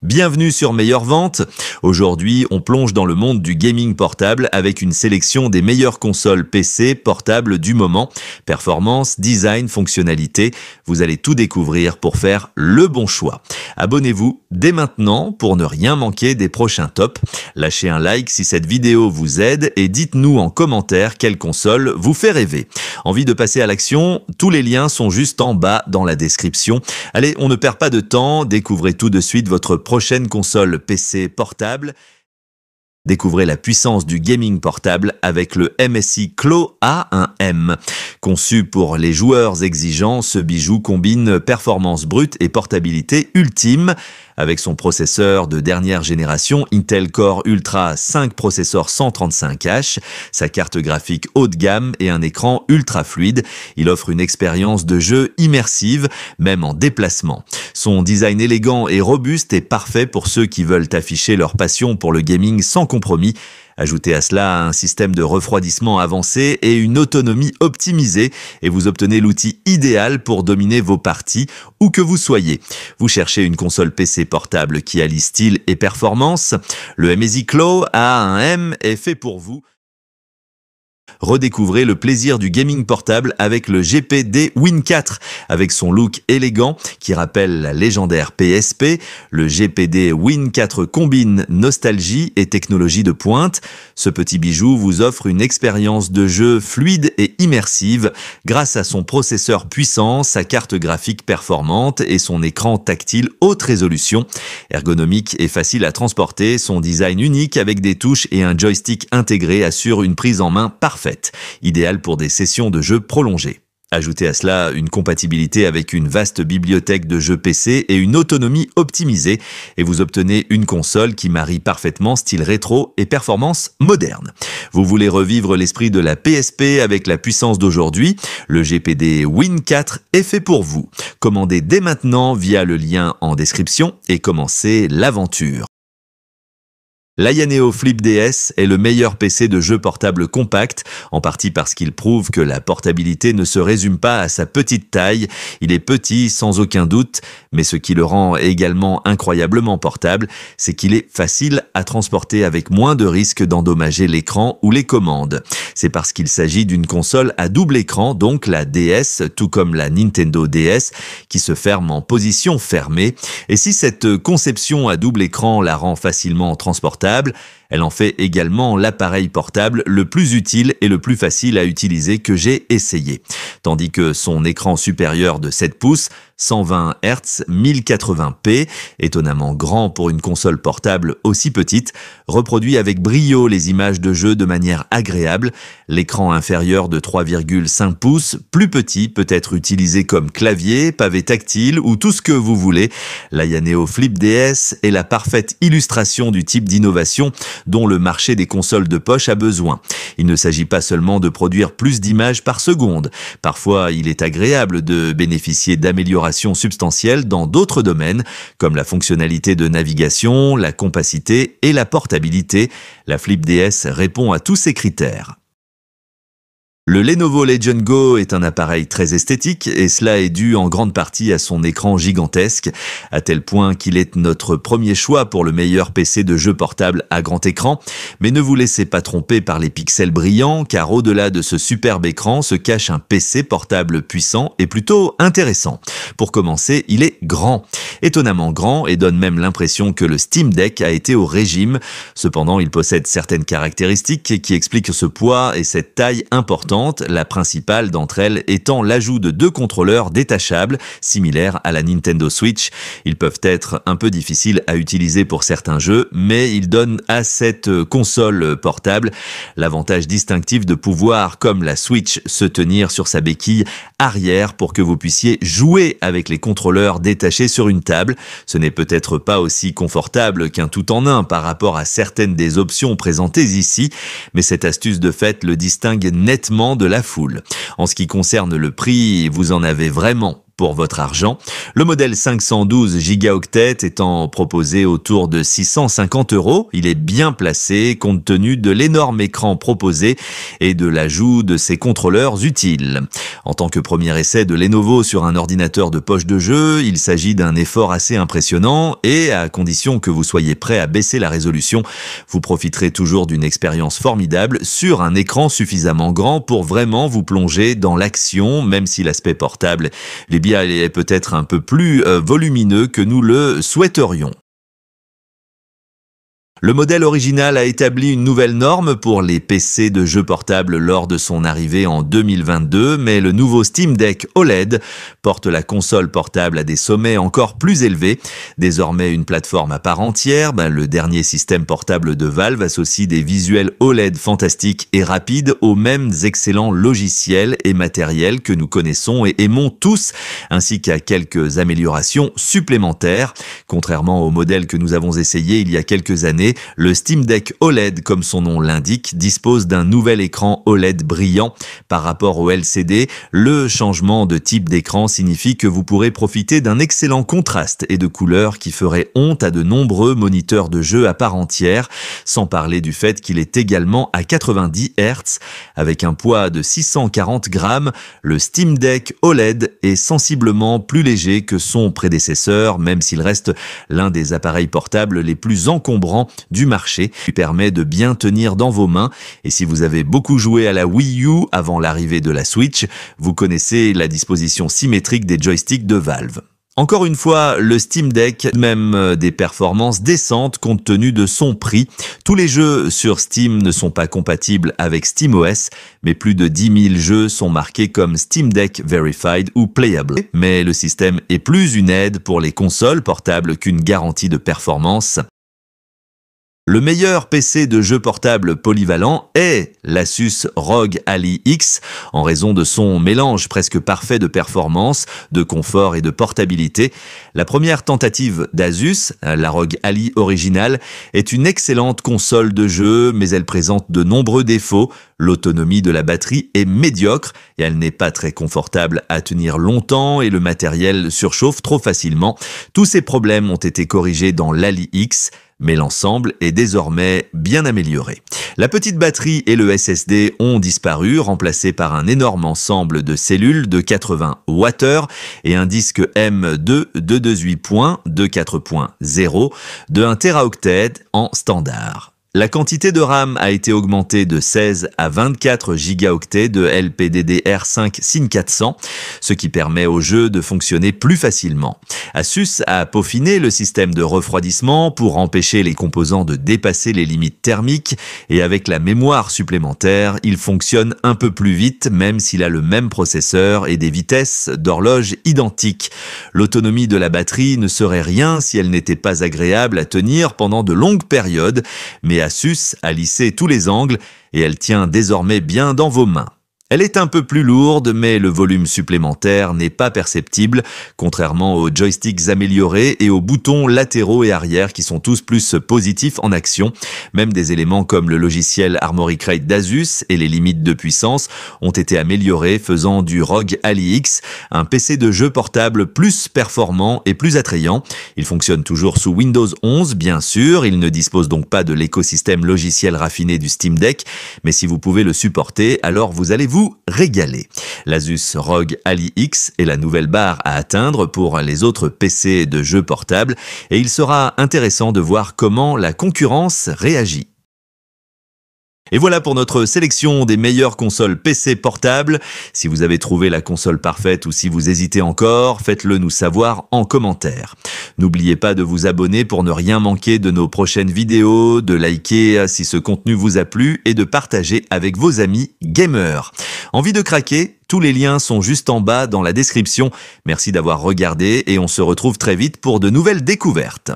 Bienvenue sur Meilleure Vente. Aujourd'hui, on plonge dans le monde du gaming portable avec une sélection des meilleures consoles PC portables du moment. Performance, design, fonctionnalité, vous allez tout découvrir pour faire le bon choix. Abonnez-vous dès maintenant pour ne rien manquer des prochains tops. Lâchez un like si cette vidéo vous aide et dites-nous en commentaire quelle console vous fait rêver. Envie de passer à l'action? Tous les liens sont juste en bas dans la description. Allez, on ne perd pas de temps, découvrez tout de suite votre prochaine console PC portable. Découvrez la puissance du gaming portable avec le MSI Claw A1M. Conçu pour les joueurs exigeants, ce bijou combine performance brute et portabilité ultime. Avec son processeur de dernière génération Intel Core Ultra 5 processeur 135H, sa carte graphique haut de gamme et un écran ultra fluide, il offre une expérience de jeu immersive, même en déplacement. Son design élégant et robuste est parfait pour ceux qui veulent afficher leur passion pour le gaming sans compromis. Ajoutez à cela un système de refroidissement avancé et une autonomie optimisée et vous obtenez l'outil idéal pour dominer vos parties où que vous soyez. Vous cherchez une console PC portable qui allie style et performance? Le MSI Claw A1M est fait pour vous. Redécouvrez le plaisir du gaming portable avec le GPD Win 4. Avec son look élégant qui rappelle la légendaire PSP, le GPD Win 4 combine nostalgie et technologie de pointe. Ce petit bijou vous offre une expérience de jeu fluide et immersive grâce à son processeur puissant, sa carte graphique performante et son écran tactile haute résolution. Ergonomique et facile à transporter, son design unique avec des touches et un joystick intégré assure une prise en main parfaite. Idéal pour des sessions de jeux prolongées. Ajoutez à cela une compatibilité avec une vaste bibliothèque de jeux PC et une autonomie optimisée et vous obtenez une console qui marie parfaitement style rétro et performance moderne. Vous voulez revivre l'esprit de la PSP avec la puissance d'aujourd'hui? Le GPD Win 4 est fait pour vous. Commandez dès maintenant via le lien en description et commencez l'aventure. L'Ayaneo Flip DS est le meilleur PC de jeu portable compact, en partie parce qu'il prouve que la portabilité ne se résume pas à sa petite taille. Il est petit sans aucun doute, mais ce qui le rend également incroyablement portable, c'est qu'il est facile à transporter avec moins de risques d'endommager l'écran ou les commandes. C'est parce qu'il s'agit d'une console à double écran, donc la DS, tout comme la Nintendo DS, qui se ferme en position fermée. Et si cette conception à double écran la rend facilement transportable, elle en fait également l'appareil portable le plus utile et le plus facile à utiliser que j'ai essayé. Tandis que son écran supérieur de 7 pouces, 120 Hz, 1080p, étonnamment grand pour une console portable aussi petite, reproduit avec brio les images de jeu de manière agréable. L'écran inférieur de 3,5 pouces, plus petit, peut être utilisé comme clavier, pavé tactile ou tout ce que vous voulez. L'Ayaneo Flip DS est la parfaite illustration du type d'innovation dont le marché des consoles de poche a besoin. Il ne s'agit pas seulement de produire plus d'images par seconde. Parfois, il est agréable de bénéficier d'améliorations substantielles dans d'autres domaines, comme la fonctionnalité de navigation, la compacité et la portabilité. La Flip DS répond à tous ces critères. Le Lenovo Legion Go est un appareil très esthétique et cela est dû en grande partie à son écran gigantesque, à tel point qu'il est notre premier choix pour le meilleur PC de jeu portable à grand écran. Mais ne vous laissez pas tromper par les pixels brillants, car au-delà de ce superbe écran se cache un PC portable puissant et plutôt intéressant. Pour commencer, il est grand, étonnamment grand et donne même l'impression que le Steam Deck a été au régime. Cependant, il possède certaines caractéristiques qui expliquent ce poids et cette taille importante. La principale d'entre elles étant l'ajout de 2 contrôleurs détachables, similaires à la Nintendo Switch. Ils peuvent être un peu difficiles à utiliser pour certains jeux, mais ils donnent à cette console portable l'avantage distinctif de pouvoir, comme la Switch, se tenir sur sa béquille arrière pour que vous puissiez jouer avec les contrôleurs détachés sur une table. Ce n'est peut-être pas aussi confortable qu'un tout-en-un par rapport à certaines des options présentées ici, mais cette astuce de fait le distingue nettement de la foule. En ce qui concerne le prix, vous en avez vraiment pour votre argent. Le modèle 512 gigaoctets étant proposé autour de 650 €. Il est bien placé compte tenu de l'énorme écran proposé et de l'ajout de ses contrôleurs utiles. En tant que premier essai de Lenovo sur un ordinateur de poche de jeu, il s'agit d'un effort assez impressionnant et à condition que vous soyez prêt à baisser la résolution, vous profiterez toujours d'une expérience formidable sur un écran suffisamment grand pour vraiment vous plonger dans l'action, même si l'aspect portable est peut-être un peu plus volumineux que nous le souhaiterions. Le modèle original a établi une nouvelle norme pour les PC de jeux portables lors de son arrivée en 2022, mais le nouveau Steam Deck OLED porte la console portable à des sommets encore plus élevés. Désormais une plateforme à part entière, le dernier système portable de Valve associe des visuels OLED fantastiques et rapides aux mêmes excellents logiciels et matériels que nous connaissons et aimons tous, ainsi qu'à quelques améliorations supplémentaires. Contrairement au modèle que nous avons essayé il y a quelques années, le Steam Deck OLED, comme son nom l'indique, dispose d'un nouvel écran OLED brillant. Par rapport au LCD, le changement de type d'écran signifie que vous pourrez profiter d'un excellent contraste et de couleurs qui ferait honte à de nombreux moniteurs de jeu à part entière, sans parler du fait qu'il est également à 90 Hz. Avec un poids de 640 grammes, le Steam Deck OLED est sensiblement plus léger que son prédécesseur, même s'il reste l'un des appareils portables les plus encombrants du marché, lui permet de bien tenir dans vos mains. Et si vous avez beaucoup joué à la Wii U avant l'arrivée de la Switch, vous connaissez la disposition symétrique des joysticks de Valve. Encore une fois, le Steam Deck a même des performances décentes compte tenu de son prix. Tous les jeux sur Steam ne sont pas compatibles avec SteamOS, mais plus de 10 000 jeux sont marqués comme Steam Deck Verified ou Playable. Mais le système est plus une aide pour les consoles portables qu'une garantie de performance. Le meilleur PC de jeu portable polyvalent est l'Asus ROG Ally X en raison de son mélange presque parfait de performance, de confort et de portabilité. La première tentative d'Asus, la ROG Ally originale, est une excellente console de jeu, mais elle présente de nombreux défauts. L'autonomie de la batterie est médiocre et elle n'est pas très confortable à tenir longtemps et le matériel surchauffe trop facilement. Tous ces problèmes ont été corrigés dans l'Ally X, mais l'ensemble est désormais bien amélioré. La petite batterie et le SSD ont disparu, remplacés par un énorme ensemble de cellules de 80 Wh et un disque M2 de 18 points de 4.0 de 1 Teraoctet en standard. La quantité de RAM a été augmentée de 16 à 24 gigaoctets de LPDDR5 Syn 400, ce qui permet au jeu de fonctionner plus facilement. Asus a peaufiné le système de refroidissement pour empêcher les composants de dépasser les limites thermiques et avec la mémoire supplémentaire, il fonctionne un peu plus vite même s'il a le même processeur et des vitesses d'horloge identiques. L'autonomie de la batterie ne serait rien si elle n'était pas agréable à tenir pendant de longues périodes, mais Asus a lissé tous les angles et elle tient désormais bien dans vos mains. Elle est un peu plus lourde, mais le volume supplémentaire n'est pas perceptible, contrairement aux joysticks améliorés et aux boutons latéraux et arrière qui sont tous plus positifs en action. Même des éléments comme le logiciel Armoury Crate d'Asus et les limites de puissance ont été améliorés, faisant du ROG Ally X un PC de jeu portable plus performant et plus attrayant. Il fonctionne toujours sous Windows 11, bien sûr, il ne dispose donc pas de l'écosystème logiciel raffiné du Steam Deck, mais si vous pouvez le supporter, alors vous allez vous régaler. L'Asus ROG Ally X est la nouvelle barre à atteindre pour les autres PC de jeux portables et il sera intéressant de voir comment la concurrence réagit. Et voilà pour notre sélection des meilleures consoles PC portables. Si vous avez trouvé la console parfaite ou si vous hésitez encore, faites-le nous savoir en commentaire. N'oubliez pas de vous abonner pour ne rien manquer de nos prochaines vidéos, de liker si ce contenu vous a plu et de partager avec vos amis gamers. Envie de craquer ? Tous les liens sont juste en bas dans la description. Merci d'avoir regardé et on se retrouve très vite pour de nouvelles découvertes.